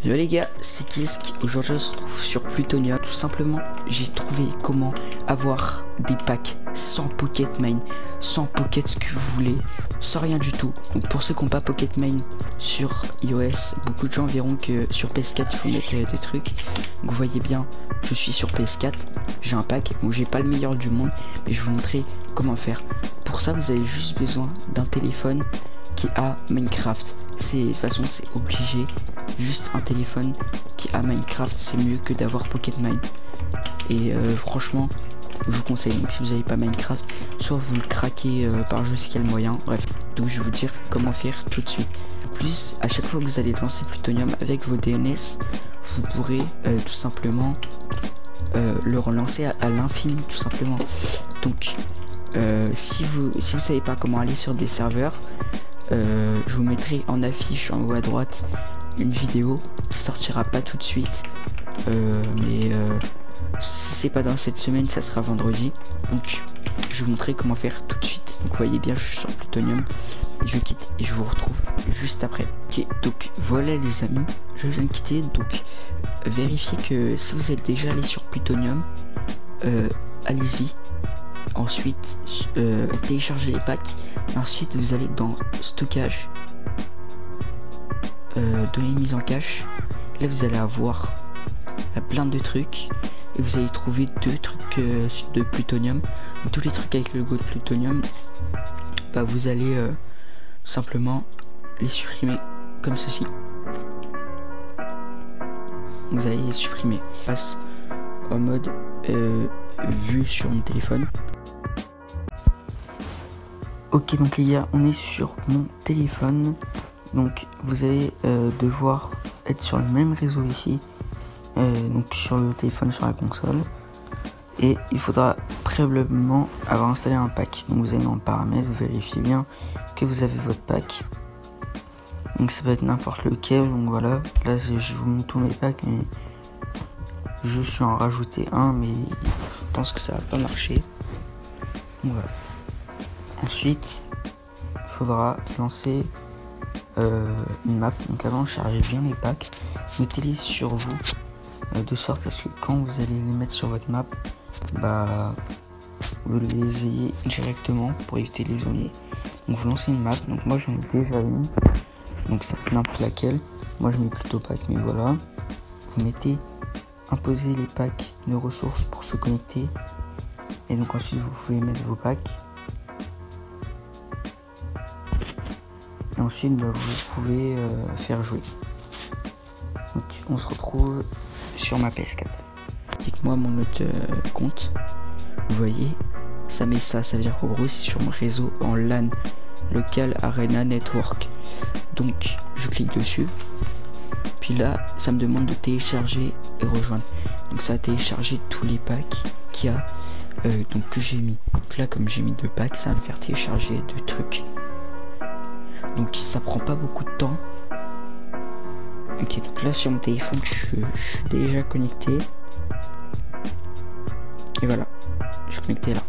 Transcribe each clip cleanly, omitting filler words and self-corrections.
Yo les gars, c'est Kisk. Aujourd'hui on se trouve sur Plutonia. Tout simplement, j'ai trouvé comment avoir des packs sans Pocket Mine, sans Pocket ce que vous voulez, sans rien du tout. Donc pour ceux qui n'ont pas Pocket Mine sur iOS, beaucoup de gens verront que sur PS4 il faut mettre des trucs. Donc vous voyez bien, je suis sur PS4, j'ai un pack. Bon, j'ai pas le meilleur du monde, mais je vais vous montrer comment faire. Pour ça, vous avez juste besoin d'un téléphone qui a Minecraft. De toute façon c'est obligé. Juste un téléphone qui a Minecraft, c'est mieux que d'avoir Pocket Mine. Et franchement, je vous conseille. Donc si vous n'avez pas Minecraft, soit vous le craquez par je sais quel moyen. Bref, donc je vais vous dire comment faire tout de suite. En plus, à chaque fois que vous allez lancer Plutonium avec vos DNS, vous pourrez tout simplement le relancer à l'infini, tout simplement. Donc si vous savez pas comment aller sur des serveurs, je vous mettrai en affiche en haut à droite une vidéo qui sortira pas tout de suite, mais si c'est pas dans cette semaine, ça sera vendredi. Donc je vais vous montrer comment faire tout de suite. Donc vous voyez bien, je suis sur Plutonium, je quitte et je vous retrouve juste après. Ok, donc voilà les amis, je viens de quitter. Donc vérifiez que si vous êtes déjà allé sur Plutonium, allez-y. Ensuite téléchargez les packs et ensuite vous allez dans stockage, données mise en cache. Là vous allez avoir plein de trucs et vous allez trouver deux trucs de Plutonium. Tous les trucs avec le logo de Plutonium, bah vous allez simplement les supprimer comme ceci. Vous allez les supprimer. Passe en mode vue sur mon téléphone. Ok, donc les gars, on est sur mon téléphone. Donc vous allez devoir être sur le même réseau ici, donc sur le téléphone, sur la console, et il faudra préalablement avoir installé un pack. Donc vous allez dans paramètres, vous vérifiez bien que vous avez votre pack. Donc ça peut être n'importe lequel. Donc voilà, là je vous montre tous mes packs, mais je suis en rajouter un, mais je pense que ça va pas marcher. Donc voilà. Ensuite, il faudra lancer une map. Donc avant, chargez bien les packs, mettez-les sur vous, de sorte à ce que quand vous allez les mettre sur votre map, bah vous les ayez directement pour éviter les oublier. Donc vous lancez une map. Donc moi j'en ai déjà une, donc c'est n'importe laquelle. Moi je mets plutôt pack, mais voilà. Vous mettez imposer les packs de ressources pour se connecter, et donc ensuite vous pouvez mettre vos packs. Et ensuite bah, vous pouvez faire jouer. Donc on se retrouve sur ma PS4. Dites-moi mon autre compte. Vous voyez, ça met ça veut dire qu'en gros c'est sur mon réseau en LAN, local Arena Network. Donc je clique dessus, puis là ça me demande de télécharger et rejoindre. Donc ça a téléchargé tous les packs qu'il y a, donc que j'ai mis. Donc là comme j'ai mis 2 packs, ça va me faire télécharger 2 trucs. Donc ça prend pas beaucoup de temps. Ok, donc là sur mon téléphone je suis déjà connecté. Et voilà, je suis connecté là.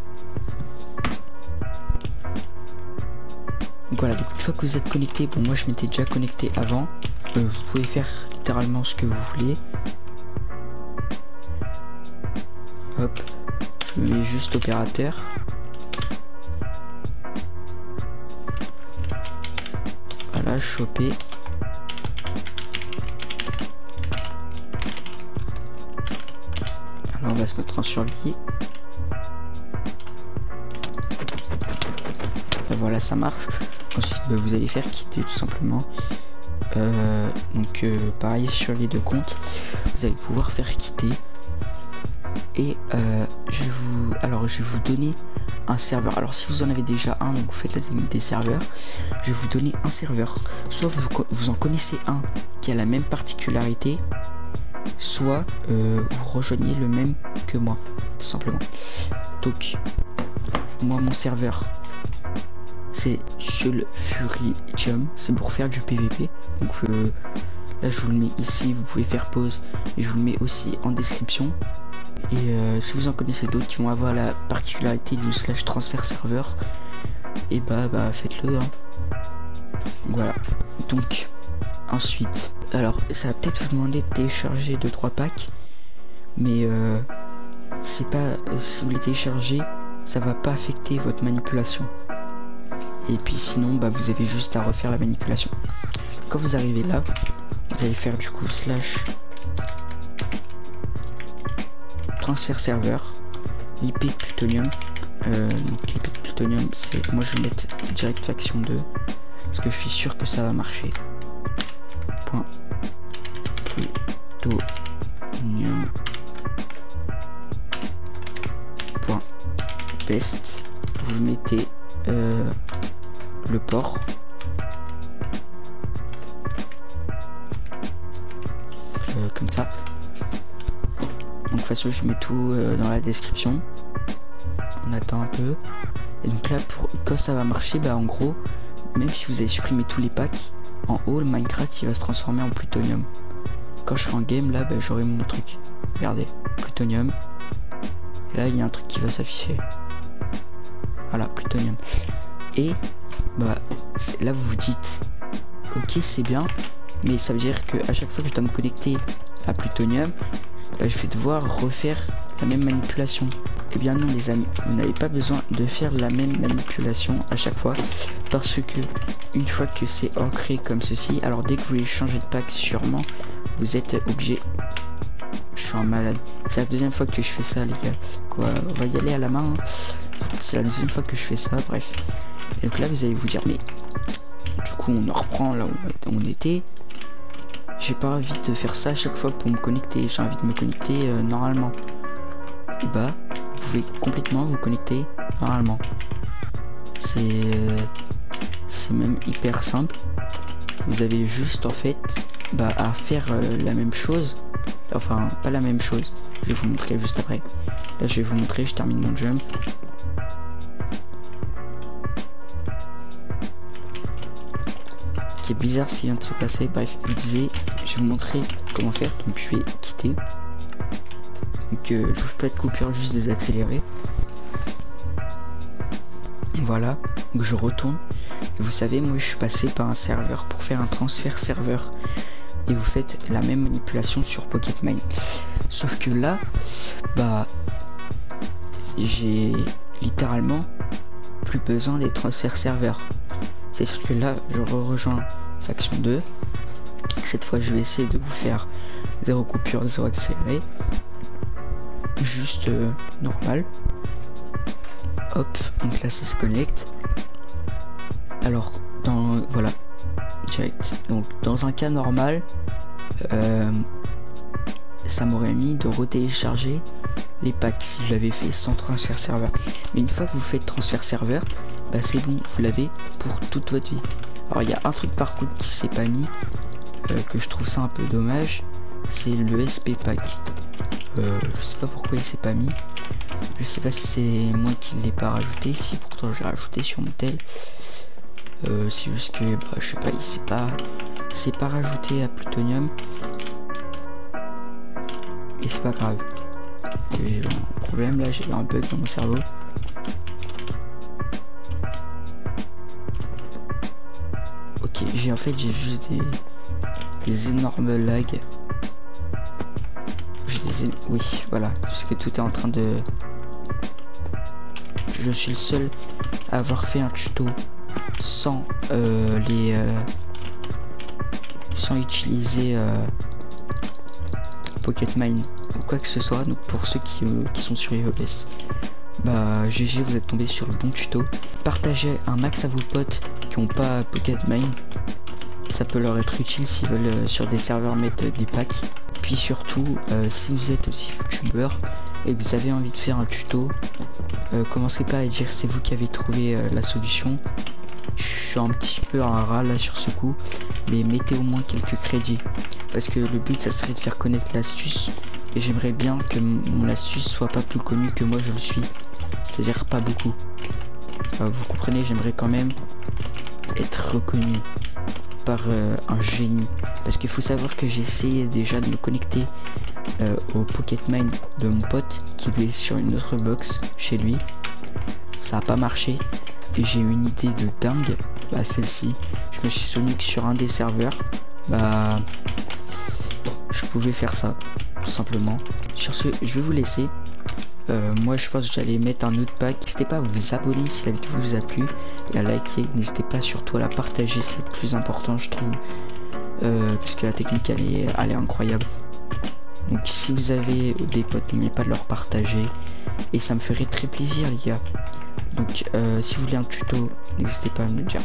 Donc voilà, donc une fois que vous êtes connecté, bon moi je m'étais déjà connecté avant. Vous pouvez faire littéralement ce que vous voulez. Hop, je mets juste opérateur. Voilà, choper. Alors on va se mettre en survie. Là, voilà, ça marche. Ensuite bah, vous allez faire quitter tout simplement. Donc pareil sur les 2 comptes, vous allez pouvoir faire quitter. Et je vais vous donner un serveur. Alors si vous en avez déjà un, donc vous faites la limite des serveurs, je vais vous donner un serveur. Soit vous en connaissez un qui a la même particularité, soit vous rejoignez le même que moi, tout simplement. Donc moi mon serveur c'est Sulfurium, c'est pour faire du PVP. Donc là je vous le mets ici, vous pouvez faire pause, et je vous le mets aussi en description. Et si vous en connaissez d'autres qui vont avoir la particularité du /transfert serveur, et bah faites-le hein. Voilà, donc Ensuite, alors ça va peut-être vous demander de télécharger 2-3 packs, mais c'est pas, si vous les téléchargez, ça va pas affecter votre manipulation. Et puis sinon, bah vous avez juste à refaire la manipulation. Quand vous arrivez là, vous allez faire du coup slash transfert serveur IP Plutonium. Donc l'IP Plutonium, c'est, moi je vais mettre direct faction 2 parce que je suis sûr que ça va marcher. Point Plutonium point best. Vous mettez le port. Comme ça. Donc de toute façon je mets tout dans la description. On attend un peu. Et donc là quand ça va marcher, bah en gros, même si vous avez supprimé tous les packs, en haut le Minecraft il va se transformer en Plutonium. Quand je serai en game là, bah, j'aurai mon truc. Regardez, Plutonium. Et là il y a un truc qui va s'afficher. Voilà, Plutonium. Et bah là vous vous dites ok c'est bien, mais ça veut dire que à chaque fois que je dois me connecter à Plutonium, bah, je vais devoir refaire la même manipulation. Et bien non les amis, vous n'avez pas besoin de faire la même manipulation à chaque fois, parce que une fois que c'est ancré comme ceci, alors dès que vous voulez changer de pack, sûrement vous êtes obligé. Je suis un malade, c'est la deuxième fois que je fais ça les gars. Quoi, on va y aller à la main, hein. C'est la deuxième fois que je fais ça, bref. Et donc là vous allez vous dire mais du coup on en reprend là où on était. J'ai pas envie de faire ça à chaque fois pour me connecter, j'ai envie de me connecter normalement. Et bah vous pouvez complètement vous connecter normalement. C'est même hyper simple. Vous avez juste en fait à faire la même chose. Enfin pas la même chose, je vais vous montrer juste après. Là je vais vous montrer, je termine mon jump. C'est bizarre ce qui vient de se passer. Bref, je disais, je vais vous montrer comment faire. Donc je vais quitter. Donc je vous peux être coupure, juste désaccélérer. Voilà, donc je retourne. Et vous savez, moi je suis passé par un serveur pour faire un transfert serveur. Et vous faites la même manipulation sur Pocketmine. Sauf que là, bah j'ai littéralement plus besoin des transferts serveurs. C'est sûr que là je rejoins faction 2. Cette fois je vais essayer de vous faire 0 coupure, 0 accéléré. Juste normal. Hop, donc là ça se connecte. Alors voilà, direct. Donc dans un cas normal, ça m'aurait mis de retélécharger les packs si je l'avais fait sans transfert serveur. Mais une fois que vous faites transfert serveur, bah c'est bon, vous l'avez pour toute votre vie. Alors il y a un truc par contre qui s'est pas mis, que je trouve ça un peu dommage, c'est le SP pack. Je sais pas pourquoi il s'est pas mis. Je sais pas si c'est moi qui l'ai pas rajouté, si pourtant j'ai rajouté sur mon tel. C'est juste que bah, je sais pas, c'est pas rajouté à Plutonium. Et c'est pas grave. J'ai un problème là, j'ai un bug dans mon cerveau. Ok, j'ai juste des énormes lags. Oui, voilà, parce que tout est en train de... Je suis le seul à avoir fait un tuto sans sans utiliser Pocketmine ou quoi que ce soit. Donc pour ceux qui sont sur iOS, bah GG, vous êtes tombé sur le bon tuto. Partagez un max à vos potes qui n'ont pas Pocketmine, ça peut leur être utile s'ils veulent sur des serveurs mettre des packs. Puis surtout, si vous êtes aussi youtubeur et que vous avez envie de faire un tuto, commencez pas à dire c'est vous qui avez trouvé la solution. Je suis un petit peu un rat là sur ce coup, mais mettez au moins quelques crédits, parce que le but ça serait de faire connaître l'astuce, et j'aimerais bien que mon astuce soit pas plus connue que moi je le suis, c'est à dire pas beaucoup. Vous comprenez, j'aimerais quand même être reconnu par un génie, parce qu'il faut savoir que j'ai essayé déjà de me connecter au Pocketmine de mon pote qui est sur une autre box chez lui, ça a pas marché. Et j'ai eu une idée de dingue, celle-ci, je me suis souvenu que sur un des serveurs, bah je pouvais faire ça tout simplement. Sur ce, je vais vous laisser. Moi je pense que j'allais mettre un autre pack. N'hésitez pas à vous abonner si la vidéo vous a plu et à liker. N'hésitez pas surtout à la partager, c'est le plus important je trouve, parce que la technique elle est incroyable. Donc si vous avez des potes, n'oubliez pas de leur partager et ça me ferait très plaisir les gars. Donc si vous voulez un tuto, n'hésitez pas à me le dire.